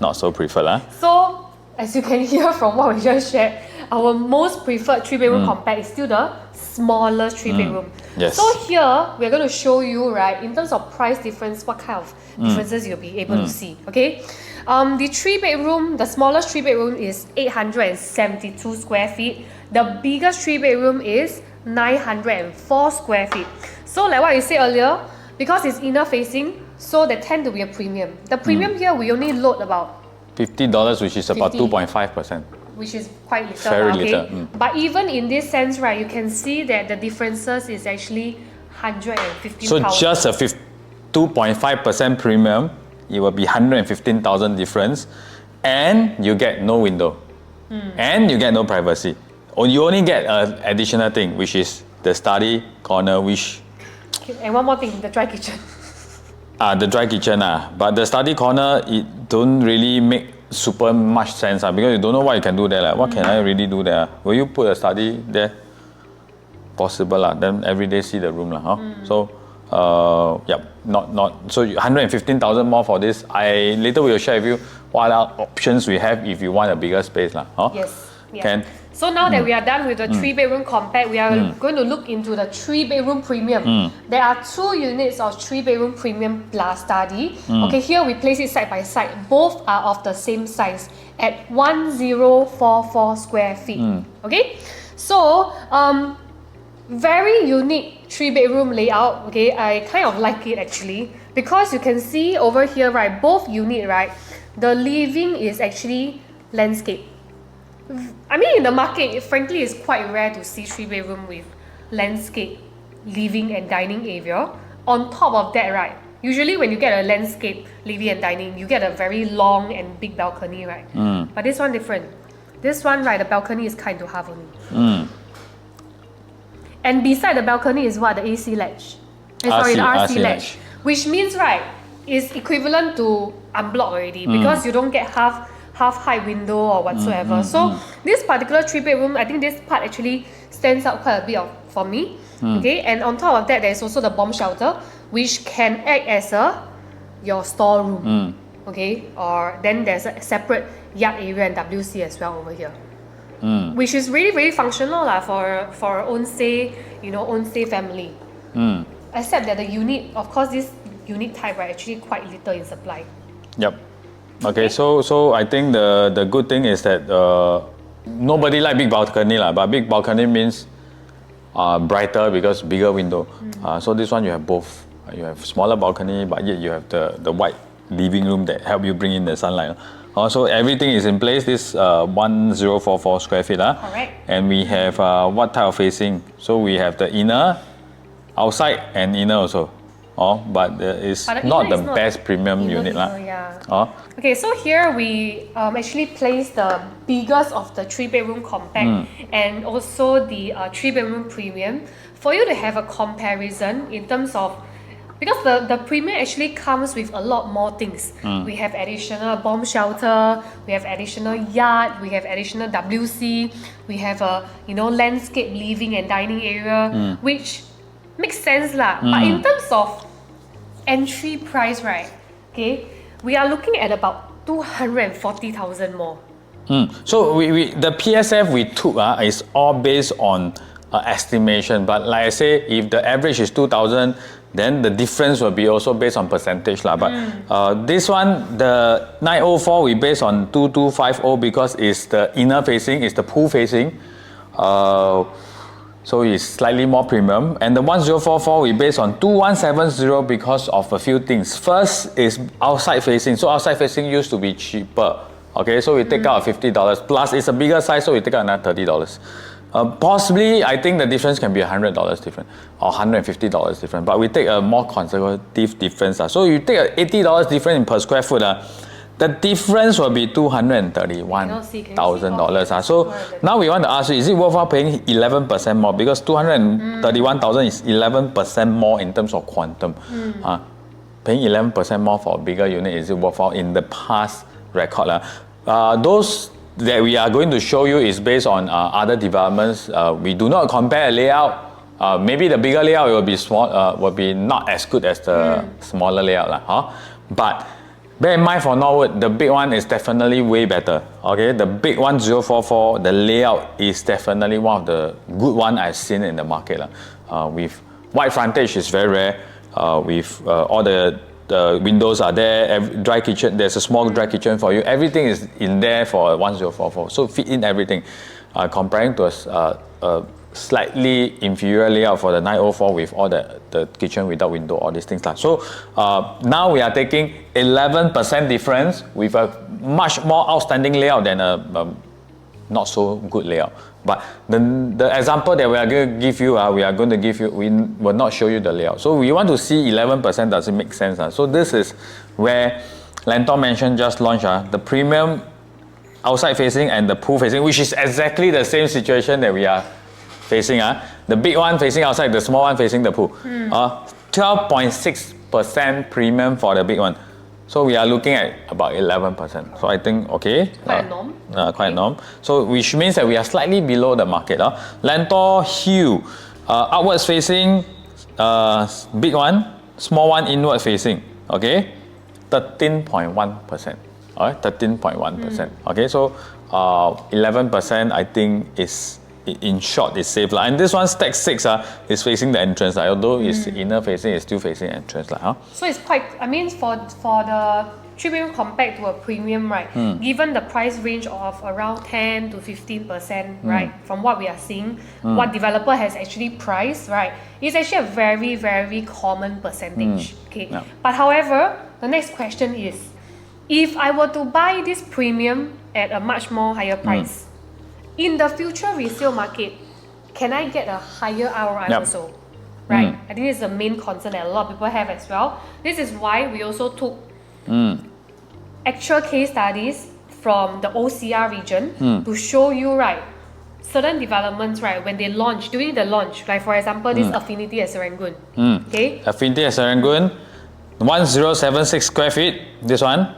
Not so preferred. So, as you can hear from what we just shared, our most preferred 3 bedroom compact is still the smallest 3 bedroom. Yes. So here, we're going to show you, right, in terms of price difference, what kind of differences you'll be able to see, okay? The 3 bedroom, the smallest 3 bedroom is 872 square feet. The biggest 3 bedroom is 904 square feet. So like what you said earlier, because it's inner facing, so they tend to be a premium. The premium here, we only load about $50, which is about 2.5%. Which is quite little. Very little. But even in this sense, right, you can see that the differences is actually 115,000. So just a 2.5% premium, it will be 115,000 difference, and you get no window, and you get no privacy. Or you only get an additional thing, which is the study corner, which. And one more thing, the dry kitchen. The dry kitchen, but the study corner, it don't really make super much sense, because you don't know what you can do there. What can I really do there? Will you put a study there? Possible, then every day see the room. So, not so 115,000 more for this. I later will share with you what other options we have if you want a bigger space. Yes. Yeah. Can. So now that we are done with the 3 bedroom compact, we are going to look into the 3 bedroom premium. There are 2 units of 3 bedroom premium plus study. Okay, here we place it side by side. Both are of the same size at 1044 square feet. Okay, so very unique 3 bedroom layout. Okay, I kind of like it actually, because you can see over here, right, both unit, right, the living is actually landscape. I mean, in the market, frankly, it's quite rare to see 3 bedroom with landscape, living and dining area. On top of that, right, usually when you get a landscape, living and dining, you get a very long and big balcony, right? But this one different. This one, right, the balcony is cut into half only. And beside the balcony is what? The AC ledge. The RC ledge. Which means, right, is equivalent to unblock already, because you don't get half height window or whatsoever. So this particular 3 bedroom, I think this part actually stands out quite a bit for me. Okay, and on top of that, there's also the bomb shelter, which can act as your storeroom. Okay, or then there's a separate yard area and WC as well over here, which is really very functional for own stay, own stay family. Except that the unit, of course, this unit type are actually quite little in supply. Yep. Okay, so I think the good thing is that nobody like big balcony, but big balcony means brighter because bigger window. So this one you have both. You have smaller balcony, but yet you have the wide living room that help you bring in the sunlight. So everything is in place. This 1044 square feet. Correct. And we have what type of facing? So we have the inner, outside, and inner also. But it's not the best premium unit. Okay, so here we actually place the biggest of the 3 bedroom compact and also the 3 bedroom premium for you to have a comparison in terms of, because the premium actually comes with a lot more things. We have additional bomb shelter, we have additional yard, we have additional WC, we have a landscape living and dining area, which makes sense lah. But in terms of entry price, right? Okay, we are looking at about 240,000 more. So the PSF we took is all based on estimation. But like I say, if the average is 2,000, then the difference will be also based on percentage lah. But this one, the 904, we based on 2250 because it's the inner facing, it's the pool facing. So it's slightly more premium. And the 1044 we based on 2170 because of a few things. First is outside facing. So outside facing used to be cheaper. Okay, so we take out $50. Plus it's a bigger size, so we take out another $30. Possibly, I think the difference can be $100 different or $150 different. But we take a more conservative difference. So you take a $80 difference in per square foot. The difference will be $231,000. So now we want to ask you, is it worthwhile paying 11% more? Because 231,000 is 11% more in terms of quantum. Paying 11% more for a bigger unit, is it worthwhile in the past record? Those that we are going to show you is based on other developments. We do not compare a layout. Maybe the bigger layout will be small, will be not as good as the smaller layout. But bear in mind for Norwood, the big one is definitely way better. Okay, the big 1044, the layout is definitely one of the good one I've seen in the market. With wide frontage is very rare. With all the windows are there, dry kitchen, there's a small dry kitchen for you. Everything is in there for 1044. So fit in everything. Comparing to a slightly inferior layout for the 904 with all the kitchen without window, all these things. So now we are taking 11% difference with a much more outstanding layout than a not so good layout. But the example that we are going to give you, we will not show you the layout. So we want to see 11%, does it make sense? So this is where Lentor mentioned just launched the premium outside facing and the pool facing, which is exactly the same situation that we are facing. The big one facing outside, the small one facing the pool. 12.6% premium for the big one. So we are looking at about 11%. So I think, okay. Quite a norm. Quite a norm. So which means that we are slightly below the market. Lentor Hill, outwards facing, big one, small one inward facing. Okay, 13.1%. Alright, 13.1%. Okay, so 11% I think is, in short, is safe. And this one, stack 6 is facing the entrance. Although it's inner facing, it's still facing entrance. So it's quite, I mean, for the 3-bedroom compared to a premium, right? Given the price range of around 10 to 15%, right? From what we are seeing, what developer has actually priced, right? It's actually a very, very common percentage. Okay. Yeah. But however, the next question is, if I were to buy this premium at a much more higher price, in the future resale market, can I get a higher ROI also? Right? I think this is the main concern that a lot of people have as well. This is why we also took actual case studies from the OCR region to show you, right, certain developments, right, when they launch, during the launch, like for example, this Affinity at Serangoon. Okay? Affinity at Serangoon, 1076 square feet, this one,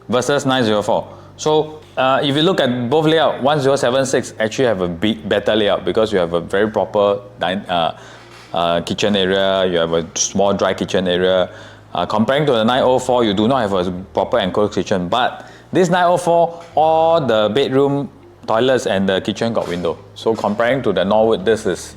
versus 904. So if you look at both layout, 1076 actually have a better layout because you have a very proper kitchen area, you have a small dry kitchen area. Comparing to the 904, you do not have a proper enclosed kitchen. But this 904, all the bedroom, toilets and the kitchen got window. So comparing to the Norwood, this is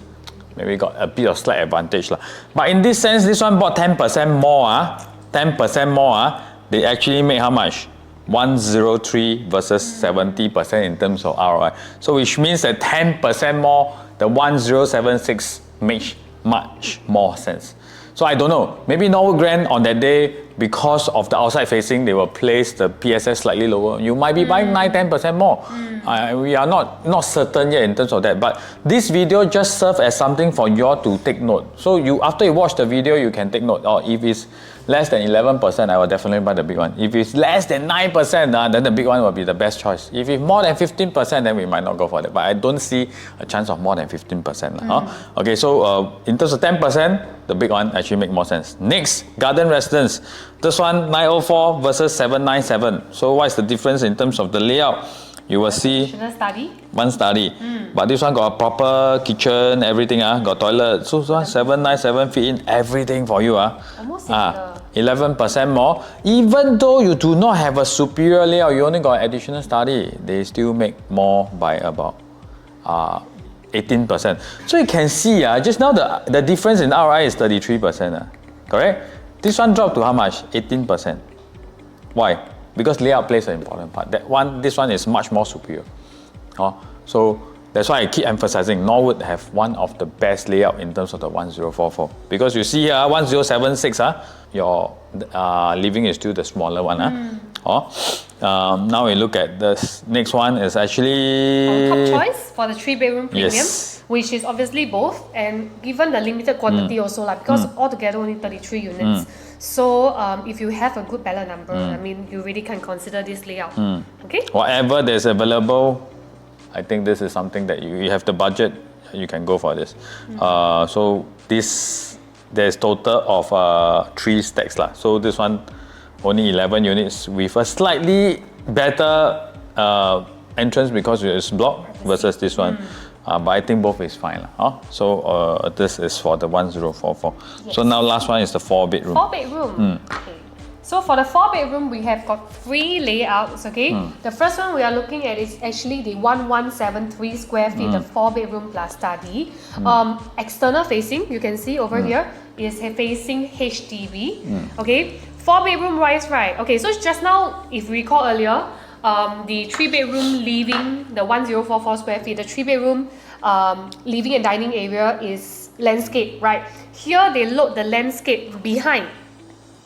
maybe got a bit of slight advantage. But in this sense, this one bought 10% more. 10% more, they actually make how much? 103 versus 70% in terms of ROI. So which means that 10% more, the 1076 makes much more sense. So I don't know, maybe Norwood Grand on that day, because of the outside facing, they will place the PSS slightly lower. You might be buying 9-10% more. We are not certain yet in terms of that. But this video just serves as something for you all to take note. So after you watch the video, you can take note. Or if it's less than 11%, I will definitely buy the big one. If it's less than 9%, then the big one will be the best choice. If it's more than 15%, then we might not go for that. But I don't see a chance of more than 15%. Okay, so in terms of 10%, the big one actually makes more sense. Next, garden residence. This one, 904 versus 797. So what is the difference in terms of the layout? you will see study. one study. But this one got a proper kitchen, everything, got toilet. So 797 fit in everything for you. Almost similar. 11% more. Even though you do not have a superior layout, you only got additional study, they still make more by about 18%. So you can see just now the difference in RI is 33%. Correct? This one dropped to how much? 18%. Why? Because layout plays an important part. This one is much more superior. So that's why I keep emphasizing Norwood have one of the best layout in terms of the 1044. Because you see here, 1076, your living is still the smaller one. Now we look at this next one is actually our top choice for the 3-bedroom premium, yes. which is obviously both, and given the limited quantity also, because altogether only 33 units. So if you have a good ballot number, I mean, you really can consider this layout. Okay. Whatever there's available, I think this is something that you have the budget, you can go for this. So there's total of 3 stacks lah. So this one only 11 units with a slightly better entrance because it's blocked versus this one. But I think both is fine. So this is for the 1044. Yes. So now last one is the 4-bedroom. 4-bedroom. Okay. So for the 4-bedroom, we have got 3 layouts. Okay. The first one we are looking at is actually the 1173 square feet, the 4-bedroom plus study. External facing, you can see over here, is facing HDB. Okay. 4-bedroom wise, right? Okay. So just now, if we recall earlier, the 3-bedroom living, the 1044 square feet, the 3-bedroom living and dining area is landscape, right? Here they load the landscape behind.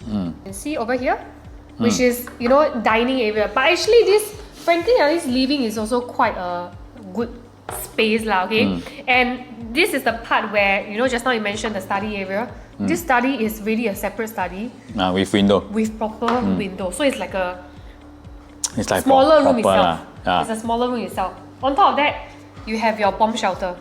You can see over here, which is, dining area. But actually this, frankly, this living is also quite a good space, okay? And this is the part where, just now you mentioned the study area. This study is really a separate study. With window. With proper window. So it's like a like smaller room itself. It's a smaller room itself. On top of that, you have your bomb shelter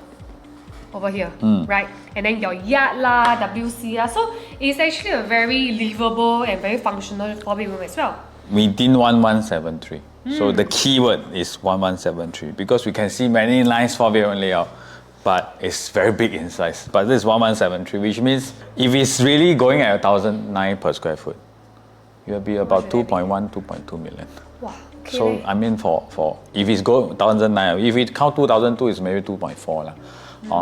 over here, right? And then your yard WC So it's actually a very livable and very functional 4-bedroom as well. Within 1173. So the keyword is 1173 because we can see many nice 4-bedroom layout, but it's very big in size. But this is 1173, which means if it's really going at 1,009 per square foot, it will be about 2.1, 2.2 million. Wow. Okay. So I mean for if it's go 1,009, if it count 2,002, it's maybe 2.4 lah.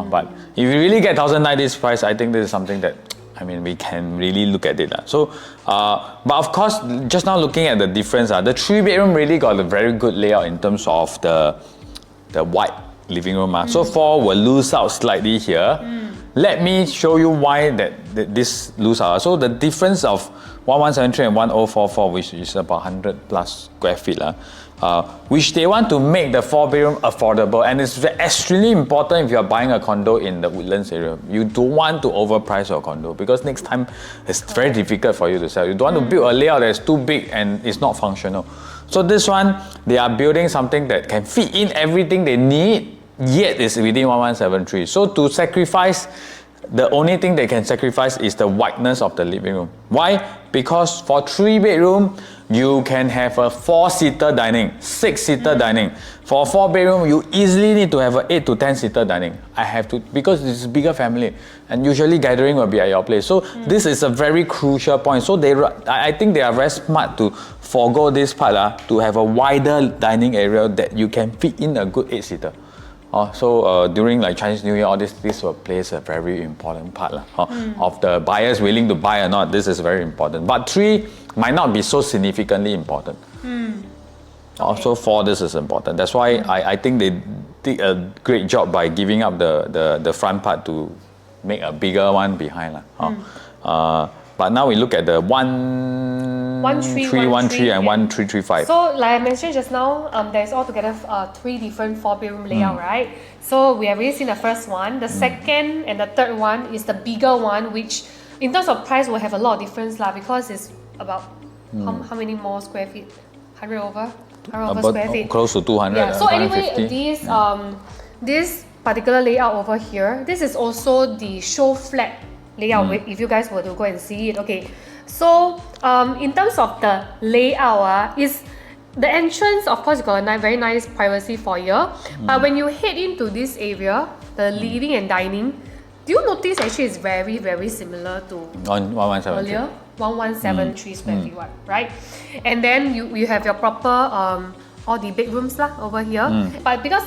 But if you really get 1,009 this price, I think this is something that we can really look at it. So, but of course, just now looking at the difference, the 3-bedroom really got a very good layout in terms of the wide living room. So 4 will lose out slightly here. Let me show you why this lose out. So the difference of 1173 and 1044, which is about 100 plus square feet, which they want to make the 4-bedroom affordable. And it's extremely important if you're buying a condo in the Woodlands area. You don't want to overprice your condo because next time it's very difficult for you to sell. You don't want to build a layout that's too big and it's not functional. So this one, they are building something that can fit in everything they need, yet it's within 1173. So to sacrifice, the only thing they can sacrifice is the wideness of the living room. Why? Because for 3-bedroom, you can have a 4-seater dining, 6-seater dining. For a 4-bedroom, you easily need to have an 8 to 10-seater dining. Because it's a bigger family, and usually gathering will be at your place. So this is a very crucial point. So I think they are very smart to forego this part to have a wider dining area that you can fit in a good 8-seater. So during like Chinese New Year, all this will play a very important part of the buyers willing to buy or not. This is very important. But 3 might not be so significantly important. Also 4, this is important. That's why I think they did a great job by giving up the front part to make a bigger one behind. But now we look at the 1313 and 1335. So like I mentioned just now, there's altogether 3 different 4-bedroom layout, right? So we have already seen the first one. The second and the third one is the bigger one, which in terms of price will have a lot of difference because it's about how many more square feet? 100 over square feet. Close to 200. Yeah. So anyway, this particular layout over here, this is also the show flat layout if you guys were to go and see it. Okay, so in terms of the layout, the entrance, of course, you got a very nice privacy foyer. But when you head into this area, the living and dining, do you notice actually it's very, very similar to On 1173. earlier 1173 square feet one, right? And then you have your proper all the bedrooms lah over here. But because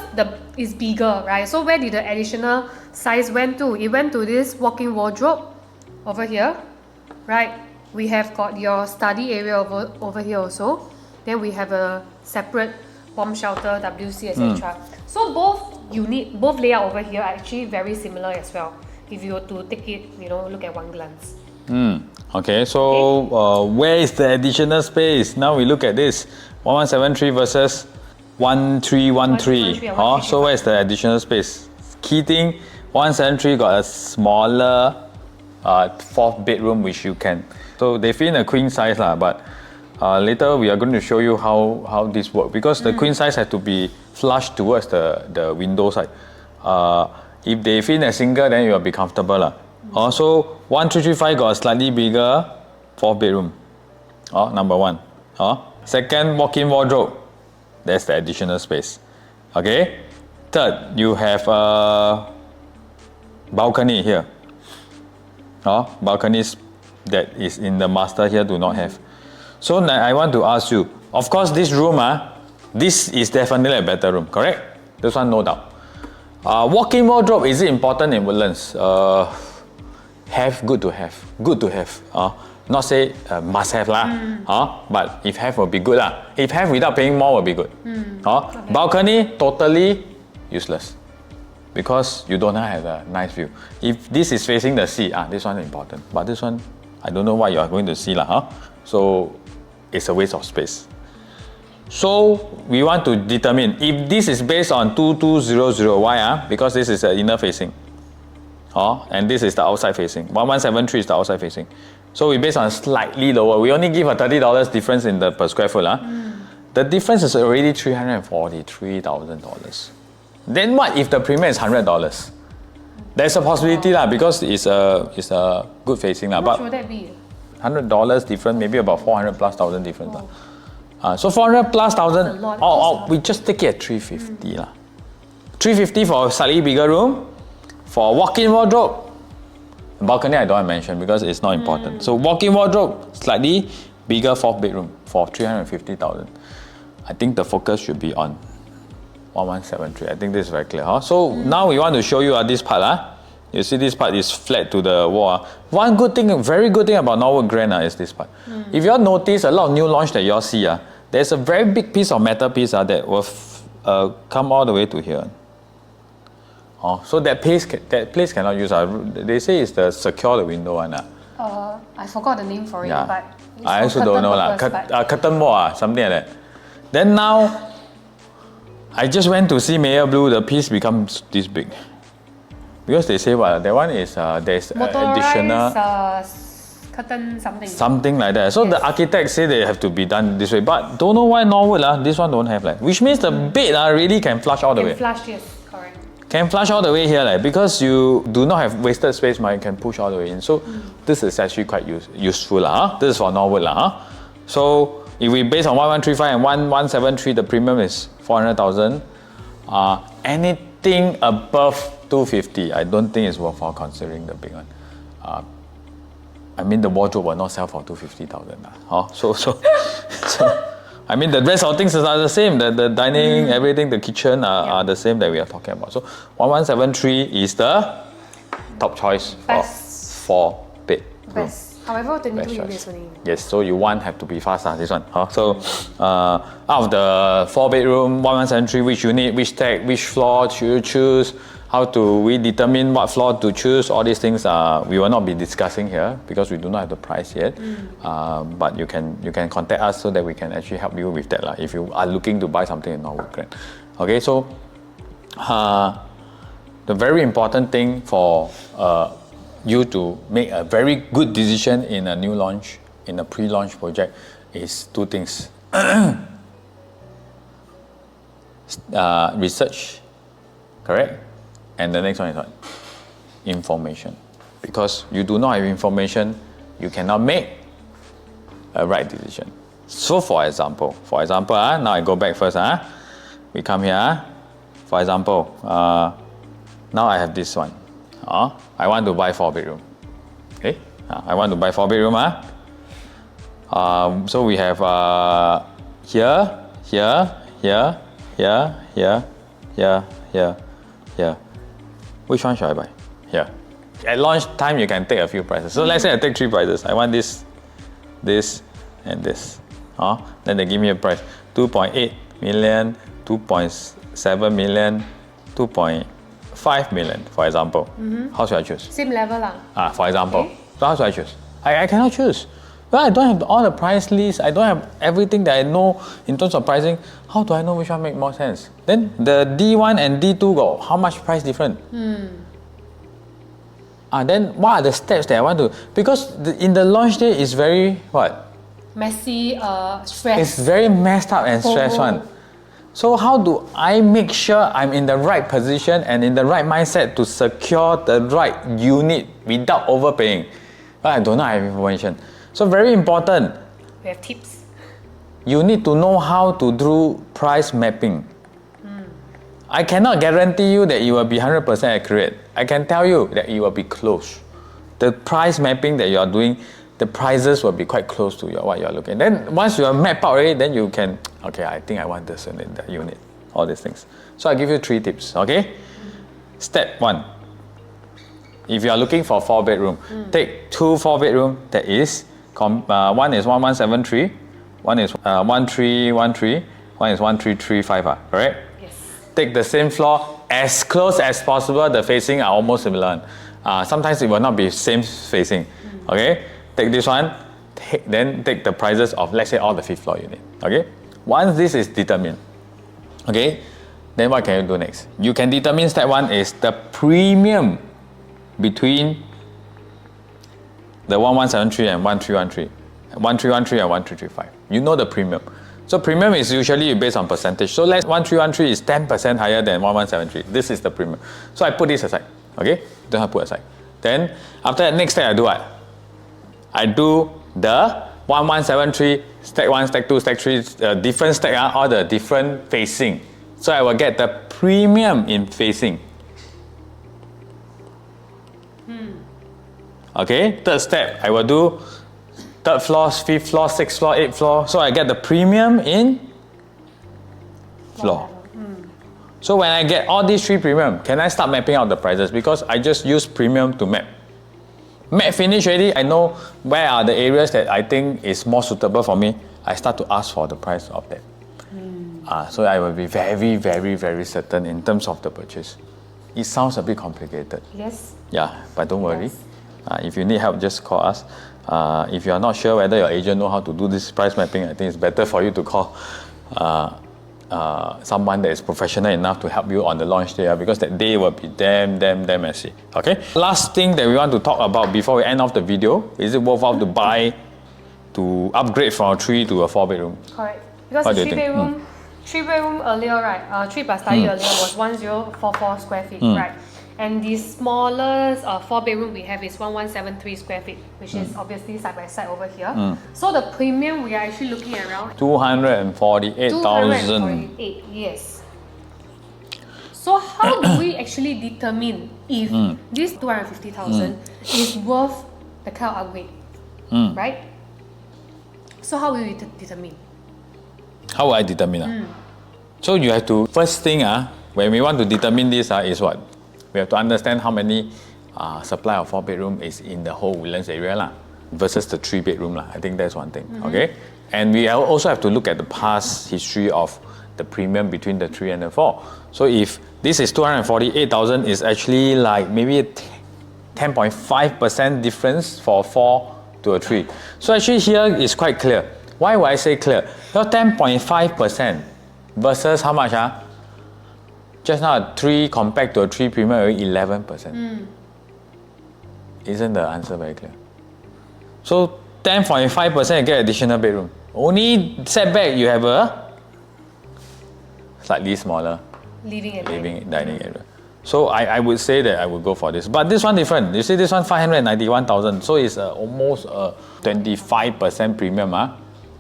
it's bigger, right? So where did the additional size went to? It went to this walk-in wardrobe over here, right? We have got your study area over here also. Then we have a separate bomb shelter, WC, etc. So both layout over here are actually very similar as well. If you were to take it, look at one glance. Okay, so where is the additional space? Now we look at this 1173 versus 1313. So where is the additional space? Key thing, 1173 got a smaller fourth bedroom which you can. So they fit in a queen size lah, but later we are going to show you how this works because the queen size has to be flush towards the window side. If they fit in a single, then you will be comfortable lah. Also, 1335 got a slightly bigger fourth bedroom. Number one. Second, walk-in wardrobe. That's the additional space. Okay. Third, you have a balcony here. Balconies that is in the master here do not have. So I want to ask you, of course this room, this is definitely a better room, correct? This one no doubt. Walk-in wardrobe, is it important in Woodlands? Good to have. Not say must have lah, but if have will be good lah. If have without paying more will be good. Okay. Balcony, totally useless. Because you don't have a nice view. If this is facing the sea, this one is important. But this one, I don't know what you are going to see lah. So it's a waste of space. So we want to determine if this is based on 2200. Why? Because this is the inner facing. And this is the outside facing. 1173 is the outside facing. So we based on slightly lower. We only give a $30 difference in the per square foot. The difference is already $343,000. Then what if the premium is $100? There's a possibility because it's a good facing. How much would that be? $100 different, maybe about 400 plus thousand difference. So 400 plus thousand, we just take it at 350 350 for a slightly bigger room. For walk-in wardrobe, balcony I don't want to mention because it's not important. So walk-in wardrobe, slightly bigger fourth bedroom for 350,000. I think the focus should be on 1173. I think this is very clear. So now we want to show you this part. You see this part is flat to the wall. One good thing, very good thing about Norwood Grand is this part. If you all notice a lot of new launch that you all see, there's a very big piece of metal piece that will come all the way to here. So that place cannot use. They say it's the secure the window one. I forgot the name for it, but I also don't know curtain wall, something like that. Then now, I just went to see Mayor Blue. The piece becomes this big because they say that one is there's additional curtain something like that. So the architect say they have to be done this way, but don't know why Norwood this one don't have which means the bed really can flush all the way. Flush, yes, correct. Can flush all the way here because you do not have wasted space, you can push all the way in. So this is actually quite useful This is for Norwood So if we base on 1135 and 1173, the premium is 400,000. Anything above 250, I don't think it's worthwhile considering the big one. I mean the wardrobe will not sell for 250,000. So I mean the rest of things are the same. The dining, everything, the kitchen are the same that we are talking about. So 1173 is the top choice for 4-bed room. However, 22 units only. Yes, so you have to be fast this one. So out of the 4-bedroom, 1173, which unit, which tag, which floor should you choose? How do we determine what floor to choose? All these things we will not be discussing here because we do not have the price yet. But you can contact us so that we can actually help you with that if you are looking to buy something in Norwood Grand. Okay, so the very important thing for you to make a very good decision in a new launch, in a pre-launch project, is two things. Research, correct? And the next one is what? Information. Because you do not have information, you cannot make a right decision. So for example, now I go back first. We come here. For example, now I have this one. I want to buy 4-bedroom. Okay, I want to buy 4-bedroom. So we have here. Which one should I buy? Here. At launch time, you can take a few prices. So let's say I take 3 prices. I want this, and this. Then they give me a price: 2.8 million, 2.7 million, 2.5 million, for example. How should I choose? Same level lah. For example. Okay. So how should I choose? I cannot choose. Well, I don't have all the price lists. I don't have everything that I know in terms of pricing. How do I know which one make more sense? Then the D1 and D2 got how much price different? Then what are the steps that I want to... Because in the launch day, it's very, what? Messy, stress. It's very messed up and stressed one. So how do I make sure I'm in the right position and in the right mindset to secure the right unit without overpaying? Well, I do not have information. So very important. We have tips. You need to know how to do price mapping. I cannot guarantee you that it will be 100% accurate. I can tell you that it will be close. The price mapping that you are doing, the prices will be quite close to what you are looking. Then once you have mapped out already, then you can, okay, I think I want this unit, that unit, all these things. So I give you 3 tips, okay? Step 1. If you are looking for 4-bedroom, take 2 4-bedroom that is, one is 1173, one is 1313, one is 1335, correct? Take the same floor as close as possible. The facing are almost similar. Sometimes it will not be same facing. Okay, take this one. Then take the prices of, let's say, all the 5th floor unit. Okay, once this is determined, okay, then what can you do next? You can determine step 1 is the premium between the 1173 and 1313, 1313 and 1335. You know the premium. So premium is usually based on percentage. So 1313 is 10% higher than 1173. This is the premium. So I put this aside. Okay? Don't have to put aside. Then after that, next step I do what? I do the 1173, stack 1, stack 2, stack 3, different stack, all the different facing. So I will get the premium in facing. Okay? Third step, I will do 3rd floor, 5th floor, 6th floor, 8th floor. So I get the premium in floor. So when I get all these 3 premium, can I start mapping out the prices? Because I just use premium to map. Map finish already, I know where are the areas that I think is more suitable for me. I start to ask for the price of that. So I will be very, very, very certain in terms of the purchase. It sounds a bit complicated. Yes. Yeah, but don't worry. If you need help, just call us. If you are not sure whether your agent know how to do this price mapping, I think it's better for you to call someone that is professional enough to help you on the launch day, because that day will be damn messy. Okay? Last thing that we want to talk about before we end off the video, is it worthwhile to buy, to upgrade from a 3 to a 4-bedroom? Correct. Because the 3-bedroom earlier, right, 3 plus study earlier was 1044 square feet, right? And the smallest 4-bedroom we have is 1173 square feet, which is obviously side by side over here. So the premium we are actually looking at around 248,000. 248, yes. So how do we actually determine if this 250,000 is worth the kind of upgrade, right? So how will we determine? How will I determine? So you have to, first thing, when we want to determine this is what? We have to understand how many supply of 4-bedroom is in the whole Woodlands area versus the 3-bedroom. I think that's one thing. Okay, and we also have to look at the past history of the premium between the 3 and the 4. So if this is 248,000, is actually like maybe a 10.5% difference for a 4 to a 3. So actually here is quite clear. Why would I say clear? Your 10.5% versus how much? Just now a 3 compared to a 3 premium, 11%. Isn't the answer very clear? So 10.5% you get additional bedroom. Only setback you have a slightly smaller living and dining area. So I would say that I would go for this. But this one different. You see this one 591,000. So it's almost a 25% premium.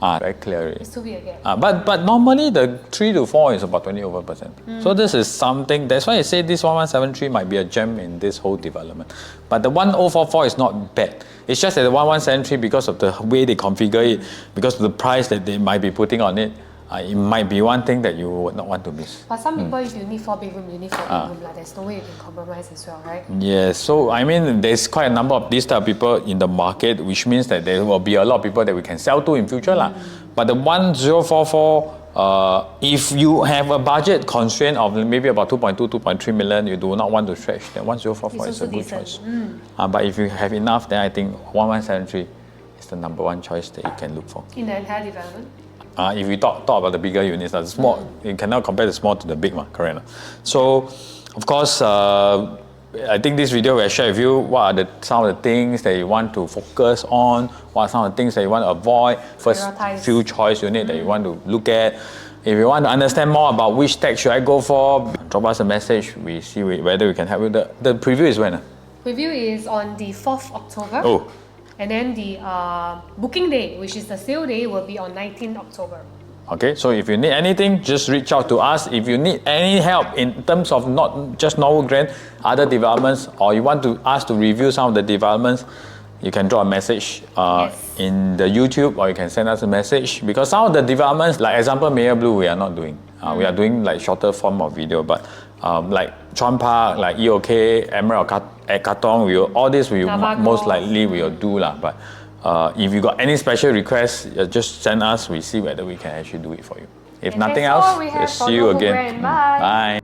Very clear. It's too big again. But normally the 3 to 4 is about 20%. So this is something, that's why I say this 1173 might be a gem in this whole development. But the 1044 is not bad. It's just that the 1173, because of the way they configure it, because of the price that they might be putting on it, it might be one thing that you would not want to miss. But some people, if you need 4 bedroom, you need 4 bedroom. There's no way you can compromise as well, right? Yes, so I mean, there's quite a number of these type of people in the market, which means that there will be a lot of people that we can sell to in future. But the 1044, if you have a budget constraint of maybe about 2.2, 2.3 million, you do not want to stretch, then 1044 is a good choice. But if you have enough, then I think 1173 is the number one choice that you can look for. In the entire development? If we talk about the bigger units, the small, you cannot compare the small to the big one, correct? So, of course, I think this video will share with you what are some of the things that you want to focus on, what are some of the things that you want to avoid, first few choice unit that you want to look at. If you want to understand more about which tech should I go for, drop us a message. We see whether we can help you. The preview is when? Preview is on the 4th October. Oh. And then the booking day, which is the sale day, will be on 19th October. Okay, so if you need anything, just reach out to us. If you need any help in terms of not just Norwood Grand, other developments, or you want us to review some of the developments, you can drop a message in the YouTube, or you can send us a message. Because some of the developments, like example, Mayor Blue, we are not doing. We are doing like shorter form of video, but like Chuan Park, like EOK, Emerald at Katong, all this we most likely will do lah. But if you got any special requests, just send us. We see whether we can actually do it for you. If nothing else, we'll see you again. Bye. Bye.